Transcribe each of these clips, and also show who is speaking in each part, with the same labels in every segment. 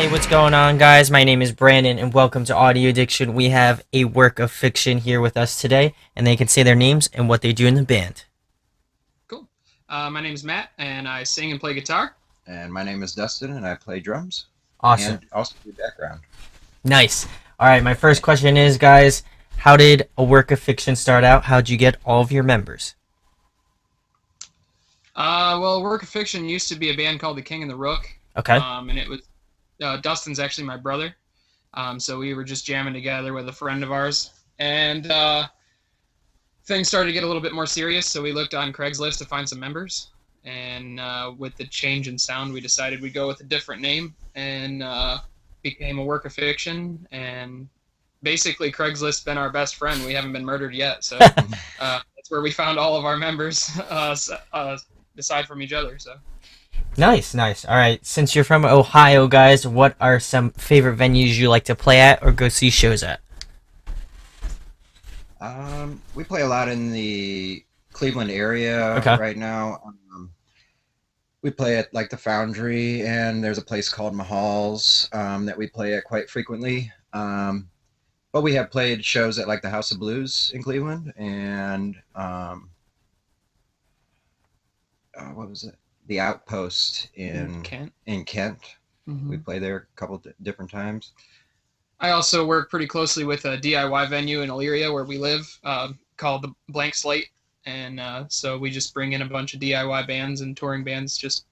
Speaker 1: Hey, what's going on, guys? My name is Brandon, and welcome to Audio Addiction. We have a work of fiction here with us today, and they can say their names and what they do in the band.
Speaker 2: Cool. My name is Matt, and I sing and play guitar.
Speaker 3: And my name is Dustin, and I play drums
Speaker 1: Awesome.
Speaker 3: and also do background.
Speaker 1: Nice. All right, my first question is, guys, how did a work of fiction start out? How'd you get all of your members?
Speaker 2: Well, Work of Fiction used to be a band called The King and the Rook,
Speaker 1: Okay.
Speaker 2: and it was Dustin's actually my brother. So we were just jamming together with a friend of ours, and things started to get a little bit more serious. So we looked on Craigslist to find some members, and with the change in sound, we decided we'd go with a different name, and became a Work of Fiction. And basically, Craigslist's been our best friend. We haven't been murdered yet, so that's where we found all of our members, aside from each other. So.
Speaker 1: Nice, nice. All right, since you're from Ohio, guys, what are some favorite venues you like to play at or go see shows at?
Speaker 3: We play a lot in the Cleveland area
Speaker 1: Okay.
Speaker 3: right now. We play at like the Foundry, and there's a place called Mahal's that we play at quite frequently. But we have played shows at like the House of Blues in Cleveland, and what was it? The Outpost in
Speaker 2: Kent.
Speaker 3: in Kent.
Speaker 2: Mm-hmm.
Speaker 3: We play there a couple different times.
Speaker 2: I also work pretty closely with a DIY venue in Elyria where we live, called the Blank Slate, and so we just bring in a bunch of DIY bands and touring bands just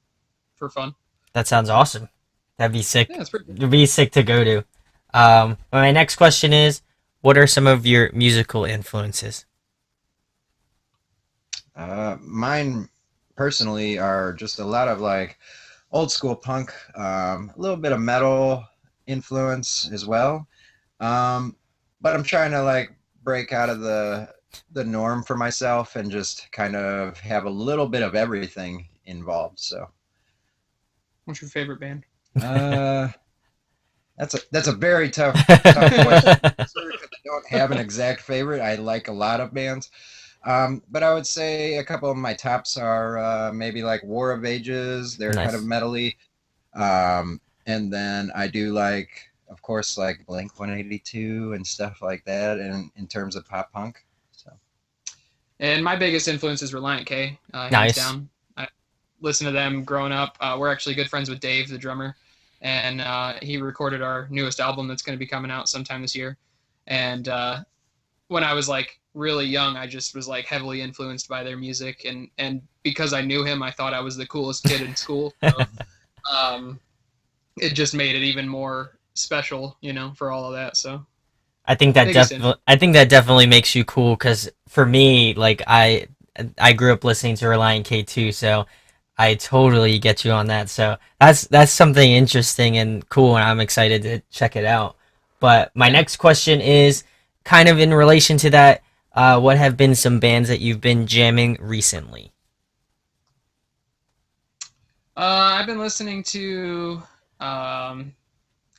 Speaker 2: for fun.
Speaker 1: That sounds awesome. That'd be sick.
Speaker 2: Yeah, it's pretty good.
Speaker 1: It'd be sick to go to. My next question is, what are some of your musical influences?
Speaker 3: Mine personally are just a lot of like old school punk, a little bit of metal influence as well. But I'm trying to like break out of the norm for myself and just kind of have a little bit of everything involved. So
Speaker 2: What's your favorite band?
Speaker 3: uh, that's a very tough question. I don't have an exact favorite. I like a lot of bands. But I would say a couple of my tops are maybe like War of Ages. They're kind of
Speaker 1: Nice.
Speaker 3: metally. And then I do like, of course, like Blink 182 and stuff like that, and in terms of pop punk. So
Speaker 2: And my biggest influence is Relient K, hands
Speaker 1: Nice.
Speaker 2: down. I listened to them growing up. We're actually good friends with Dave, the drummer, and he recorded our newest album that's going to be coming out sometime this year. And when I was like really young, I just was like heavily influenced by their music, and because I knew him, I thought I was the coolest kid in school. So, it just made it even more special, for all of that. So biggest influence.
Speaker 1: I think that definitely makes you cool. Cause for me, like I grew up listening to Relient K too, so I totally get you on that. So that's something interesting and cool, and I'm excited to check it out. But my
Speaker 2: Yeah.
Speaker 1: next question is kind of in relation to that. What have been some bands that you've been jamming recently?
Speaker 2: I've been listening to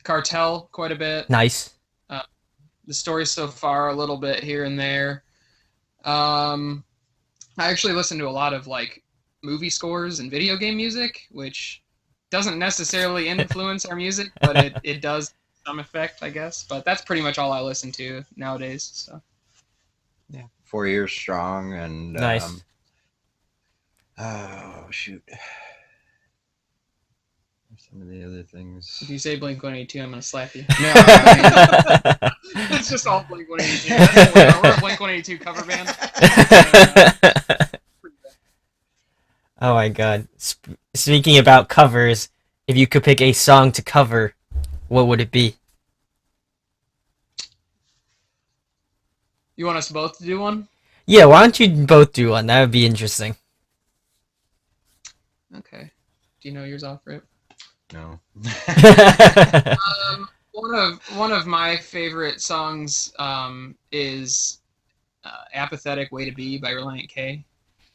Speaker 2: Cartel quite a bit.
Speaker 1: Nice.
Speaker 2: Uh, the story so far, a little bit here and there. Um, I actually listen to a lot of like movie scores and video game music, which doesn't necessarily influence our music, but it does some effect, I guess. But that's pretty much all I listen to nowadays. So
Speaker 3: yeah, 4 years strong, and
Speaker 1: Nice.
Speaker 3: oh shoot, some of the other things.
Speaker 2: if you say Blink 182, I'm gonna slap you.
Speaker 3: No, I
Speaker 2: It's just all Blink 182. That's what we're a Blink 182 cover band.
Speaker 1: Oh my god. Speaking about covers, if you could pick a song to cover, what would it be?
Speaker 2: You want us both to do one?
Speaker 1: Yeah, why don't you both do one? That would be interesting.
Speaker 2: Okay. Do you know yours off, Rip?
Speaker 3: no.
Speaker 2: One of my favorite songs is "Apathetic Way to Be" by Relient K.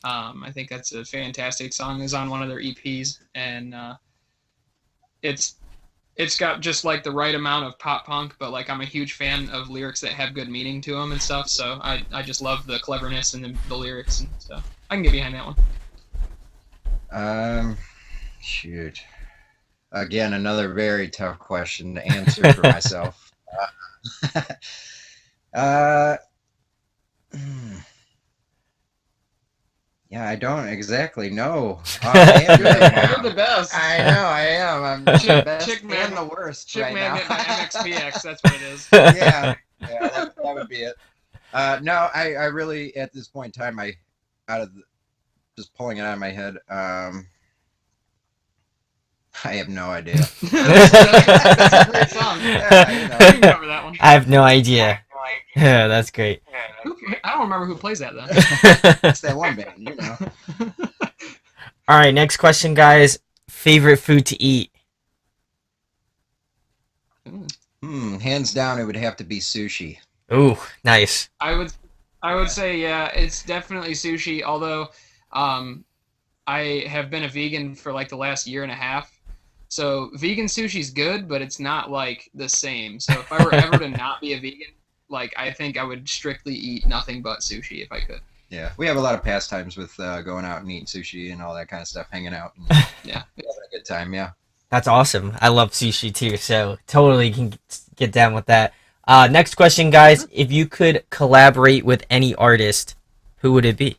Speaker 2: I think that's a fantastic song. It's on one of their EPs, and it's it's got just like the right amount of pop punk, but like I'm a huge fan of lyrics that have good meaning to them and stuff. So I just love the cleverness and the lyrics and stuff. I can get behind that one.
Speaker 3: Um, shoot. Again, another very tough question to answer for myself. Uh, hmm, yeah, I don't exactly know offhand
Speaker 2: You're
Speaker 3: right
Speaker 2: you're the
Speaker 3: now.
Speaker 2: best.
Speaker 3: I know I am. I'm the
Speaker 2: Chick,
Speaker 3: best
Speaker 2: Chick
Speaker 3: and
Speaker 2: Magnet,
Speaker 3: the worst
Speaker 2: Chick
Speaker 3: right now.
Speaker 2: Magnet by MXPX. That's what it is.
Speaker 3: Yeah, yeah, that would be it. No, I really at this point in time, out of the, just pulling it out of my head. I have no idea.
Speaker 2: That's a great song.
Speaker 3: Yeah, you
Speaker 2: You
Speaker 3: know.
Speaker 2: can cover that one.
Speaker 1: I have no idea. Yeah, that's great.
Speaker 2: I don't remember who plays that though.
Speaker 3: It's that one band, you know.
Speaker 1: All right, next question, guys. Favorite food to eat?
Speaker 3: Hands down, it would have to be sushi.
Speaker 1: Ooh, nice.
Speaker 2: I would say yeah, it's definitely sushi. Although, um, I have been a vegan for like the last year and a half. So vegan sushi's good, but it's not like the same. So if I were ever to not be a vegan, like I think I would strictly eat nothing but sushi if I could.
Speaker 3: Yeah, we have a lot of pastimes with going out and eating sushi and all that kind of stuff, hanging out and
Speaker 2: Yeah.
Speaker 3: having a good time. Yeah.
Speaker 1: That's awesome. I love sushi too, so totally can get down with that. Next question, guys. If you could collaborate with any artist, who would it be?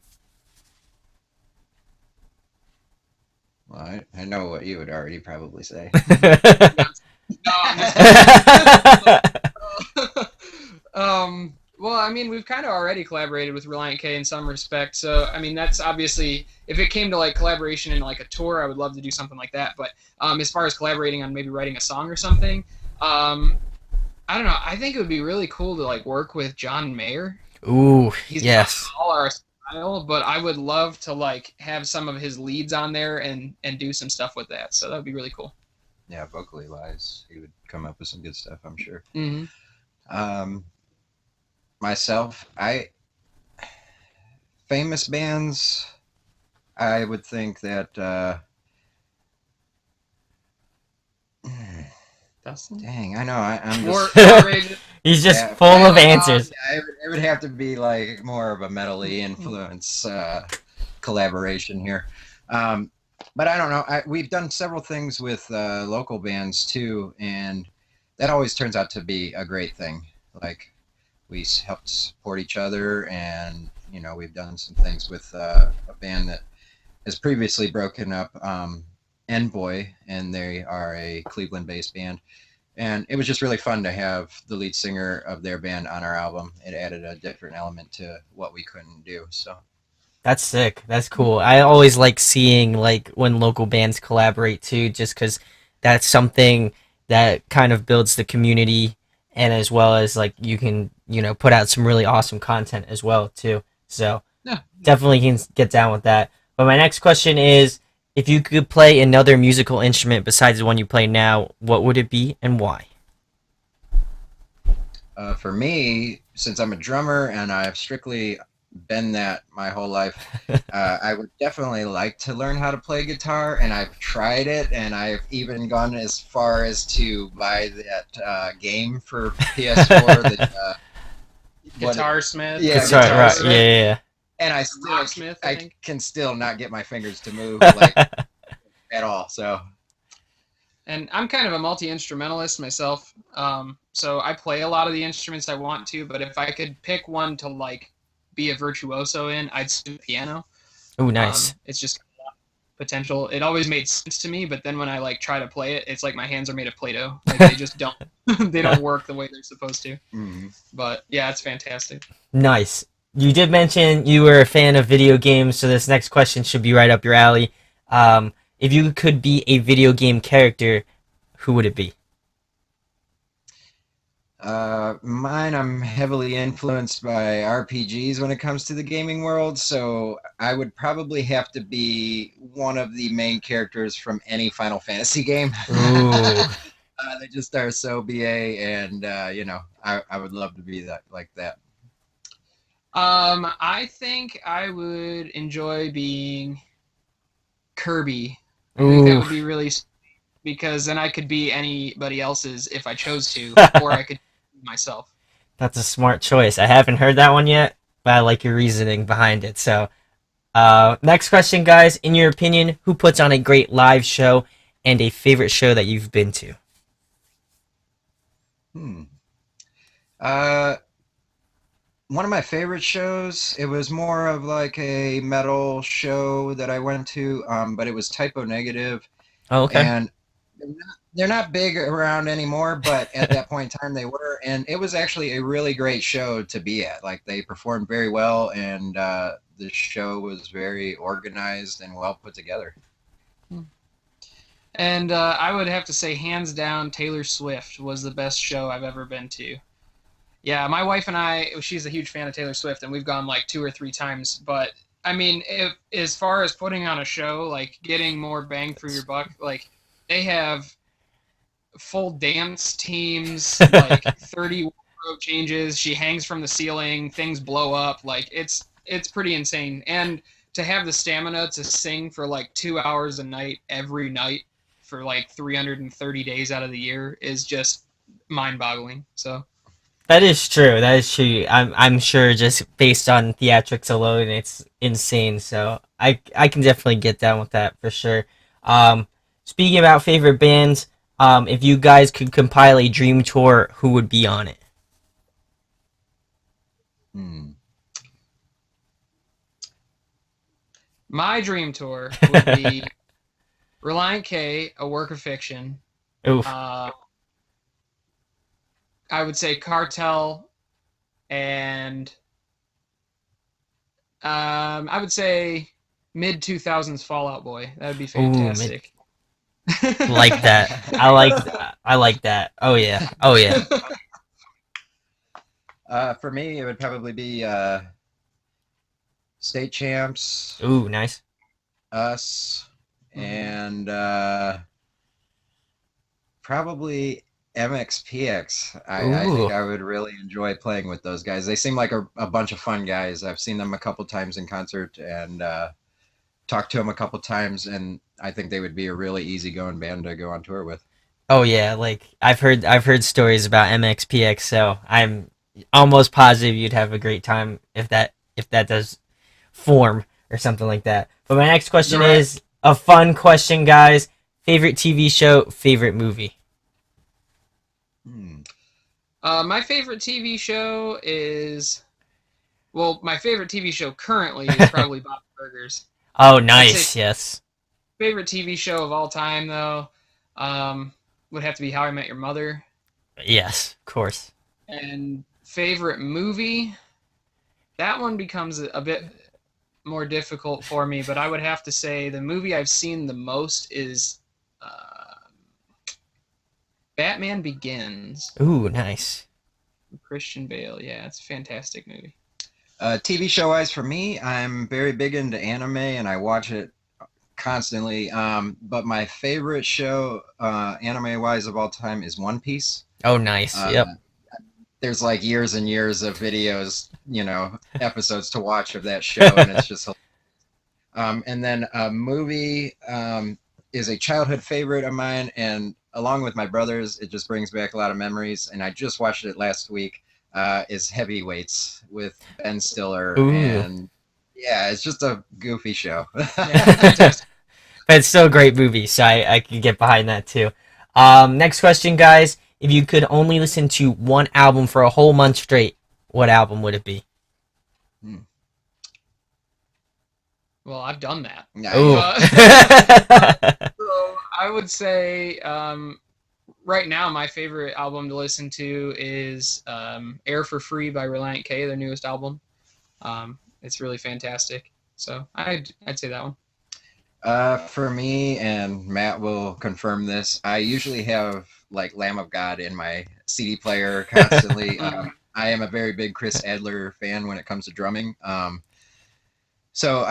Speaker 3: Well, I know what you would already probably say.
Speaker 2: No, I'm just well, I mean, we've kind of already collaborated with Relient K in some respect. So, I mean, that's obviously, if it came to like collaboration in like a tour, I would love to do something like that. But as far as collaborating on maybe writing a song or something, I don't know. I think it would be really cool to like work with John Mayer.
Speaker 1: Ooh,
Speaker 2: He's
Speaker 1: yes.
Speaker 2: not all our style, but I would love to like have some of his leads on there and do some stuff with that. So that would be really cool.
Speaker 3: Yeah, vocally wise, he would come up with some good stuff, I'm sure.
Speaker 2: Mm-hmm.
Speaker 3: Myself, famous bands, I would think that.
Speaker 2: Dustin?
Speaker 3: Dang, I know. I'm
Speaker 2: More
Speaker 3: just.
Speaker 2: outrageous.
Speaker 1: He's just
Speaker 3: Yeah,
Speaker 1: full of answers.
Speaker 3: it would have to be like more of a metally influence collaboration here. But I don't know. We've done several things with local bands too, and that always turns out to be a great thing. Like we helped support each other, and we've done some things with a band that has previously broken up, Envoy, and they are a Cleveland-based band. And it was just really fun to have the lead singer of their band on our album. It added a different element to what we couldn't do. So
Speaker 1: That's sick. That's cool. I always like seeing like when local bands collaborate too, just because that's something that kind of builds the community, and as well as like you can put out some really awesome content as well too. So
Speaker 2: Yeah.
Speaker 1: definitely can get down with that. But my next question is, if you could play another musical instrument besides the one you play now, what would it be and why?
Speaker 3: for me, since I'm a drummer and I've strictly been that my whole life, I would definitely like to learn how to play guitar. And I've tried it, and I've even gone as far as to buy that game for PS4.
Speaker 2: Guitar Smith.
Speaker 3: Yeah,
Speaker 1: Guitar,
Speaker 3: Guitar
Speaker 1: right?
Speaker 3: Smith.
Speaker 1: Yeah.
Speaker 3: And I still,
Speaker 2: Rocksmith, I
Speaker 3: I
Speaker 2: think.
Speaker 3: can still not get my fingers to move like at all. So
Speaker 2: And I'm kind of a multi-instrumentalist myself. So I play a lot of the instruments I want to, but if I could pick one to like be a virtuoso in, I'd do piano.
Speaker 1: Oh, nice.
Speaker 2: It's just potential. It always made sense to me, but then when I like try to play it, it's like my hands are made of Play-Doh. Like they just don't they don't work the way they're supposed to. But yeah, it's fantastic.
Speaker 1: Nice. You did mention you were a fan of video games, so this next question should be right up your alley. If you could be a video game character, who would it be?
Speaker 3: mine, I'm heavily influenced by RPGs when it comes to the gaming world, so I would probably have to be one of the main characters from any Final Fantasy game.
Speaker 1: Ooh.
Speaker 3: They just are so BA, and I would love to be that like that.
Speaker 2: I think I would enjoy being Kirby. I think that would be really because then I could be anybody else's if I chose to, or I could be myself.
Speaker 1: That's a smart choice. I haven't heard that one yet, but I like your reasoning behind it. So, next question, guys. In your opinion, who puts on a great live show and a favorite show that you've been to.
Speaker 3: Hmm. Uh, One of my favorite shows, it was more of like a metal show that I went to, but it was Typo Negative,
Speaker 1: Oh, okay.
Speaker 3: and they're not big around anymore, but at that point in time they were, and it was actually a really great show to be at. Like they performed very well, and the show was very organized and well put together.
Speaker 2: And I would have to say, hands down, Taylor Swift was the best show I've ever been to. Yeah, my wife and I, she's a huge fan of Taylor Swift, and we've gone like 2 or 3 times. But I mean, as far as putting on a show, like getting more bang for your buck, like they have full dance teams, like 30 wardrobe changes. She hangs from the ceiling, things blow up. Like it's pretty insane. And to have the stamina to sing for like 2 hours a night every night for like 330 days out of the year is just mind-boggling. So.
Speaker 1: That is true. That is true. I'm sure just based on theatrics alone, it's insane. So I can definitely get down with that for sure. Um, Speaking about favorite bands, if you guys could compile a dream tour, who would be on it?
Speaker 3: Hmm.
Speaker 2: My dream tour would be Relient K, A Work of Fiction.
Speaker 1: Oof.
Speaker 2: Uh, I would say Cartel, and I would say mid 2000s Fallout Boy. That would be
Speaker 1: Ooh,
Speaker 2: fantastic.
Speaker 1: like that. I like that. Oh yeah. Oh yeah.
Speaker 3: For me, it would probably be State Champs,
Speaker 1: Ooh, nice.
Speaker 3: us,
Speaker 2: Mhm.
Speaker 3: and probably MXPX. I think
Speaker 1: Ooh.
Speaker 3: I would really enjoy playing with those guys. They seem like a bunch of fun guys. I've seen them a couple times in concert and talked to them a couple times, and I think they would be a really easygoing band to go on tour with.
Speaker 1: Oh yeah, like I've heard stories about MXPX, so I'm almost positive you'd have a great time if that does form or something like that. But my next question
Speaker 2: Right.
Speaker 1: is a fun question, guys. Favorite TV show, favorite movie.
Speaker 3: Hmm.
Speaker 2: My favorite TV show is, well, my favorite TV show currently is probably Bob's Burgers.
Speaker 1: Oh,
Speaker 2: I'd say
Speaker 1: nice. Yes.
Speaker 2: favorite TV show of all time, though, would have to be How I Met Your Mother.
Speaker 1: Yes, of course.
Speaker 2: And favorite movie, that one becomes a bit more difficult for me, but I would have to say the movie I've seen the most is Batman Begins.
Speaker 1: Ooh, nice.
Speaker 2: Christian Bale. Yeah, it's a fantastic movie.
Speaker 3: TV show wise, for me, I'm very big into anime and I watch it constantly. But my favorite show, anime wise, of all time is One Piece.
Speaker 1: Oh, nice.
Speaker 3: Uh,
Speaker 1: Yep.
Speaker 3: there's like years and years of videos, episodes to watch of that show, and it's just. And then a movie is a childhood favorite of mine, and along with my brothers, it just brings back a lot of memories. And I just watched it last week. Is Heavyweights with Ben Stiller,
Speaker 1: Ooh.
Speaker 3: and yeah, it's just a goofy show.
Speaker 2: Yeah, fantastic.
Speaker 1: But it's still a great movie, so I can get behind that too. Next question, guys. If you could only listen to one album for a whole month straight, what album would it be?
Speaker 3: Hmm.
Speaker 2: Well, I've done that.
Speaker 1: Ooh.
Speaker 3: Nice.
Speaker 2: So I would say right now my favorite album to listen to is Air for Free by Relient K, their newest album. It's really fantastic. So I'd say that one.
Speaker 3: For me, and Matt will confirm this, I usually have like Lamb of God in my CD player constantly. I am a very big Chris Adler fan when it comes to drumming. So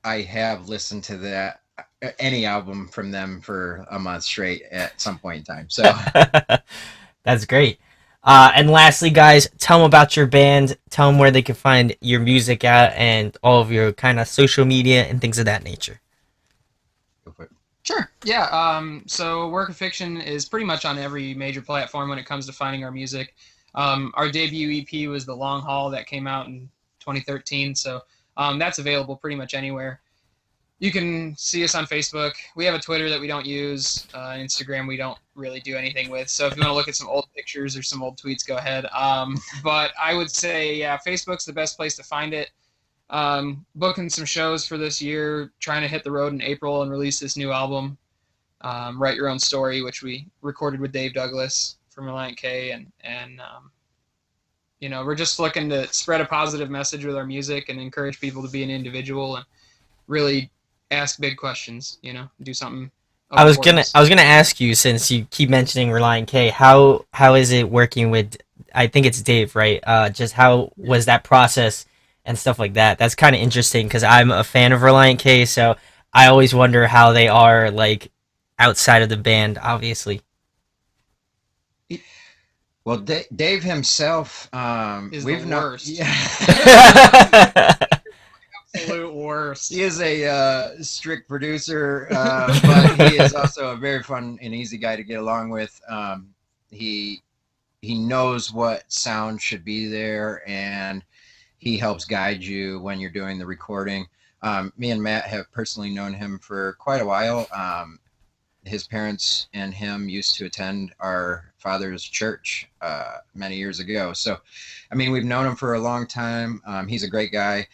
Speaker 3: I have listened to that any album from them for a month straight at some point in time. So
Speaker 1: That's great. And lastly, guys, tell them about your band. Tell them where they can find your music at and all of your kind of social media and things of that nature.
Speaker 3: go for it.
Speaker 2: Sure. Yeah. So Work of Fiction is pretty much on every major platform when it comes to finding our music. Our debut EP was The Long Haul that came out in 2013. So that's available pretty much anywhere. You can see us on Facebook. We have a Twitter that we don't use. Instagram we don't really do anything with. So if you want to look at some old pictures or some old tweets, go ahead. But I would say, yeah, Facebook's the best place to find it. Booking some shows for this year, trying to hit the road in April and release this new album, Write Your Own Story, which we recorded with Dave Douglas from Relient K, and we're just looking to spread a positive message with our music and encourage people to be an individual and really ask big questions. Do something.
Speaker 1: I was gonna ask you, since you keep mentioning Reliant K, how is it working with? I think it's Dave, right? Just how was that process and stuff like that? That's kind of interesting because I'm a fan of Reliant K, so I always wonder how they are like outside of the band, obviously.
Speaker 3: Well, Dave himself,
Speaker 2: is
Speaker 3: we've
Speaker 2: the
Speaker 3: not.
Speaker 2: worst.
Speaker 3: Yeah.
Speaker 2: Absolute worst.
Speaker 3: He is a strict producer, but he is also a very fun and easy guy to get along with. He knows what sound should be there, and he helps guide you when you're doing the recording. Me and Matt have personally known him for quite a while. His parents and him used to attend our father's church many years ago. So, I mean, we've known him for a long time. He's a great guy.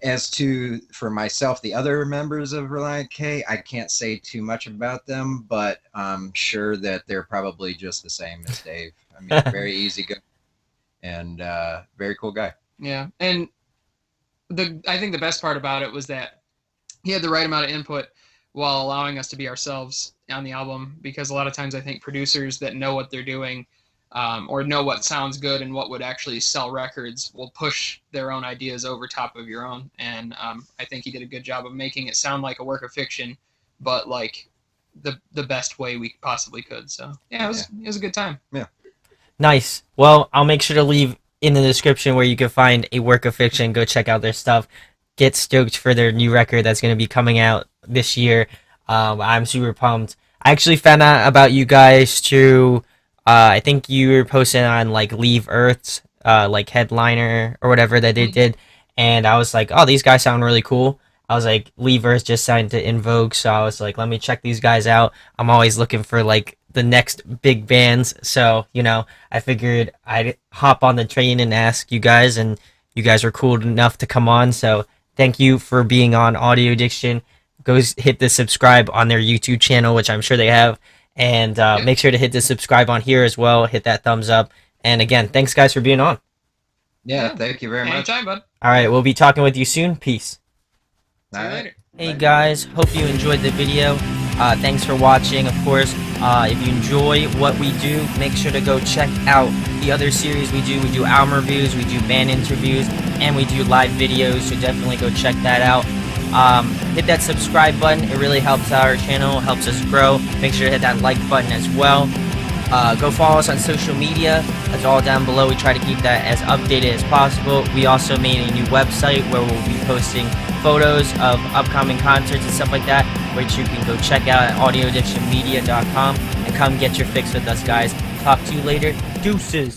Speaker 3: As to, for myself, the other members of Relient K, I can't say too much about them, but I'm sure that they're probably just the same as Dave. I mean, very easy go and very cool guy.
Speaker 2: Yeah, and I think the best part about it was that he had the right amount of input while allowing us to be ourselves on the album, because a lot of times I think producers that know what they're doing or know what sounds good and what would actually sell records will push their own ideas over top of your own. And I think he did a good job of making it sound like a work of fiction, but like the best way we possibly could. So yeah, it was a good time.
Speaker 3: Yeah.
Speaker 1: Nice. Well, I'll make sure to leave in the description where you can find a work of fiction. Go check out their stuff. Get stoked for their new record that's going to be coming out this year. I'm super pumped. I actually found out about you guys through, I think you were posting on like Leave Earth's like headliner or whatever that they did, and I was like, oh, these guys sound really cool. I was like, Leave Earth just signed to In Vogue, so I was like, let me check these guys out. I'm always looking for like the next big bands, so I figured I'd hop on the train and ask you guys, and you guys were cool enough to come on. So thank you for being on Audio Addiction. Go hit the subscribe on their YouTube channel, which I'm sure they have. And make sure to hit the subscribe on here as well. Hit that thumbs up. And again, thanks, guys, for being on.
Speaker 3: Yeah, thank you very much.
Speaker 2: Anytime, bud.
Speaker 1: All right, we'll be talking with you soon. Peace.
Speaker 2: See you later.
Speaker 1: Hey, guys. Hope you enjoyed the video. Thanks for watching, of course. If you enjoy what we do, make sure to go check out the other series we do. We do album reviews, we do band interviews, and we do live videos, so definitely go check that out. Hit that subscribe button. It really helps our channel, helps us grow. Make sure to hit that like button as well. Go follow us on social media. That's all down below. We try to keep that as updated as possible. We also made a new website where we'll be posting photos of upcoming concerts and stuff like that, which you can go check out at audioaddictionmedia.com and come get your fix with us, guys. Talk to you later. Deuces.